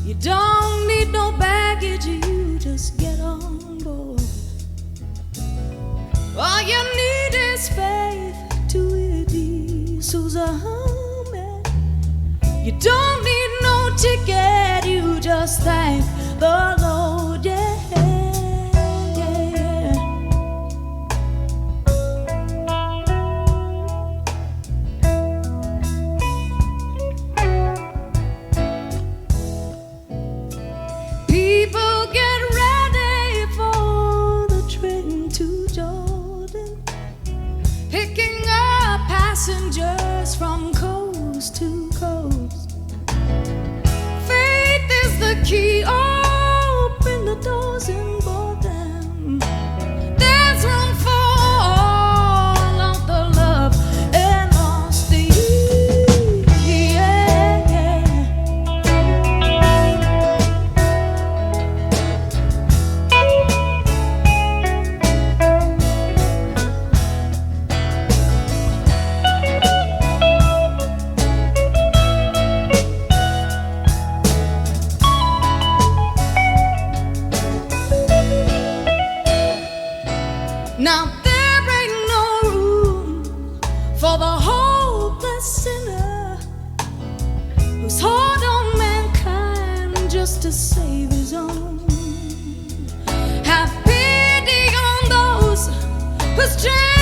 You don't need no baggage, you just get on board. All you need is faith to it, Susan. You don't need no ticket, you just thank the Lord, yeah. People get ready for the train to Jordan, picking up passengers from coast to coast. Faith is the key, open the doors and board them. There's room for all of the love and honesty, yeah, yeah. Now there ain't no room for the hopeless sinner who's hard on mankind just to save his own. Have pity on those whose strength